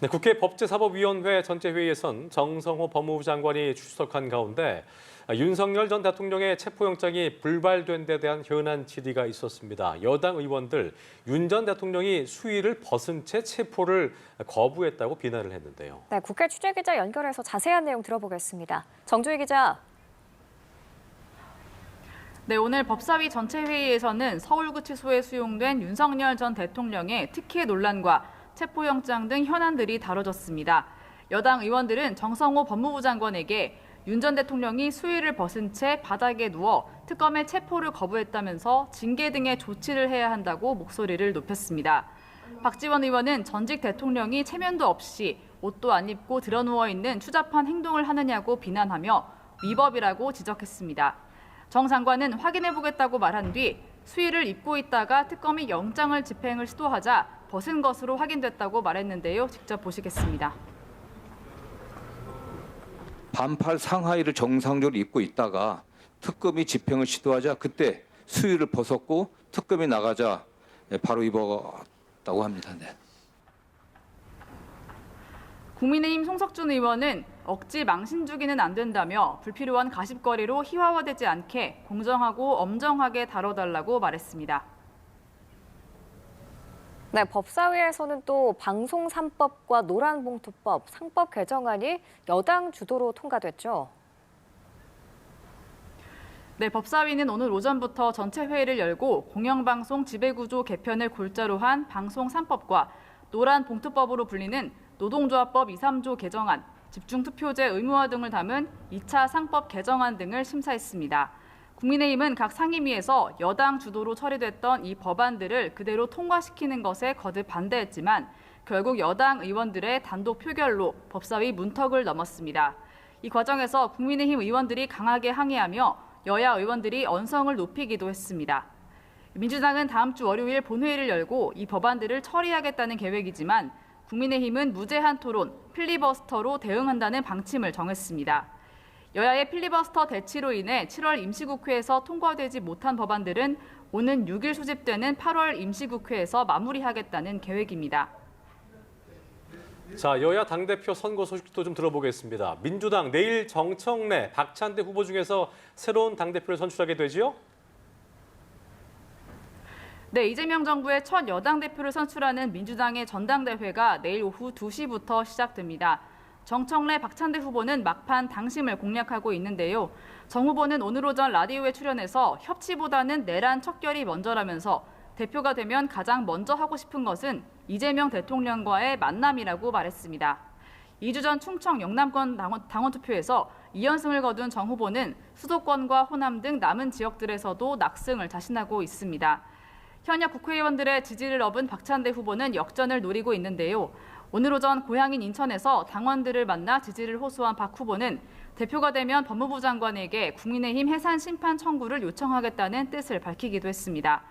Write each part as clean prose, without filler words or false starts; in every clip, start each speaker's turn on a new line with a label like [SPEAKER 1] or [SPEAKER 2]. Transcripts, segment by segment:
[SPEAKER 1] 네, 국회 법제사법위원회 전체회의에선 정성호 법무부 장관이 출석한 가운데 윤석열 전 대통령의 체포영장이 불발된 데 대한 현안 질의가 있었습니다. 여당 의원들 윤 전 대통령이 수위를 벗은 채 체포를 거부했다고 비난을 했는데요.
[SPEAKER 2] 네, 국회 취재기자 연결해서 자세한 내용 들어보겠습니다. 정주희 기자.
[SPEAKER 3] 네, 오늘 법사위 전체회의에서는 서울구치소에 수용된 윤석열 전 대통령의 특혜 논란과 체포영장 등 현안들이 다뤄졌습니다. 여당 의원들은 정성호 법무부 장관에게 윤 전 대통령이 수위를 벗은 채 바닥에 누워 특검의 체포를 거부했다면서 징계 등의 조치를 해야 한다고 목소리를 높였습니다. 박지원 의원은 전직 대통령이 체면도 없이 옷도 안 입고 드러누워 있는 추잡한 행동을 하느냐고 비난하며 위법이라고 지적했습니다. 정 장관은 확인해보겠다고 말한 뒤 수의를 입고 있다가 특검이 영장을 집행을 시도하자 벗은 것으로 확인됐다고 말했는데요. 직접 보시겠습니다.
[SPEAKER 4] 반팔 상하의를 정상적으로 입고 있다가 특검이 집행을 시도하자 그때 수의를 벗었고 특검이 나가자 바로 입었다고 합니다. 네.
[SPEAKER 3] 국민의힘 송석준 의원은 억지 망신 주기는 안 된다며 불필요한 가십거리로 희화화되지 않게 공정하고 엄정하게 다뤄달라고 말했습니다.
[SPEAKER 2] 네, 법사위에서는 또 방송 3법과 노란봉투법, 상법 개정안이 여당 주도로 통과됐죠.
[SPEAKER 3] 네, 법사위는 오늘 오전부터 전체 회의를 열고 공영방송 지배구조 개편을 골자로 한 방송 3법과 노란봉투법으로 불리는 노동조합법 2, 3조 개정안, 집중투표제 의무화 등을 담은 2차 상법 개정안 등을 심사했습니다. 국민의힘은 각 상임위에서 여당 주도로 처리됐던 이 법안들을 그대로 통과시키는 것에 거듭 반대했지만 결국 여당 의원들의 단독 표결로 법사위 문턱을 넘었습니다. 이 과정에서 국민의힘 의원들이 강하게 항의하며 여야 의원들이 언성을 높이기도 했습니다. 민주당은 다음 주 월요일 본회의를 열고 이 법안들을 처리하겠다는 계획이지만 국민의힘은 무제한 토론, 필리버스터로 대응한다는 방침을 정했습니다. 여야의 필리버스터 대치로 인해 7월 임시국회에서 통과되지 못한 법안들은 오는 6일 소집되는 8월 임시국회에서 마무리하겠다는 계획입니다.
[SPEAKER 1] 자, 여야 당대표 선거 소식도 좀 들어보겠습니다. 민주당 내일 정청래, 박찬대 후보 중에서 새로운 당대표를 선출하게 되지요?
[SPEAKER 3] 네, 이재명 정부의 첫 여당 대표를 선출하는 민주당의 전당대회가 내일 오후 2시부터 시작됩니다. 정청래, 박찬대 후보는 막판 당심을 공략하고 있는데요. 정 후보는 오늘 오전 라디오에 출연해서 협치보다는 내란 척결이 먼저라면서 대표가 되면 가장 먼저 하고 싶은 것은 이재명 대통령과의 만남이라고 말했습니다. 2주 전 충청 영남권 당원 투표에서 2연승을 거둔 정 후보는 수도권과 호남 등 남은 지역들에서도 낙승을 자신하고 있습니다. 현역 국회의원들의 지지를 얻은 박찬대 후보는 역전을 노리고 있는데요. 오늘 오전 고향인 인천에서 당원들을 만나 지지를 호소한 박 후보는 대표가 되면 법무부 장관에게 국민의힘 해산 심판 청구를 요청하겠다는 뜻을 밝히기도 했습니다.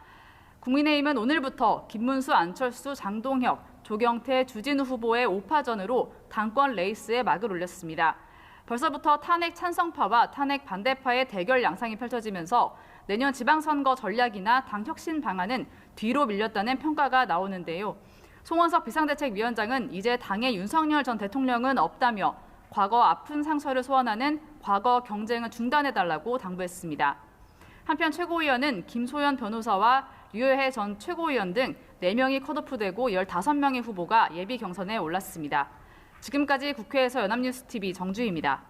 [SPEAKER 3] 국민의힘은 오늘부터 김문수, 안철수, 장동혁, 조경태, 주진우 후보의 5파전으로 당권 레이스에 막을 올렸습니다. 벌써부터 탄핵 찬성파와 탄핵 반대파의 대결 양상이 펼쳐지면서 내년 지방선거 전략이나 당 혁신 방안은 뒤로 밀렸다는 평가가 나오는데요. 송원석 비상대책위원장은 이제 당의 윤석열 전 대통령은 없다며 과거 아픈 상처를 소환하는 과거 경쟁을 중단해달라고 당부했습니다. 한편 최고위원은 김소연 변호사와 류여해 전 최고위원 등 4명이 컷오프되고 15명의 후보가 예비 경선에 올랐습니다. 지금까지 국회에서 연합뉴스TV 정주희입니다.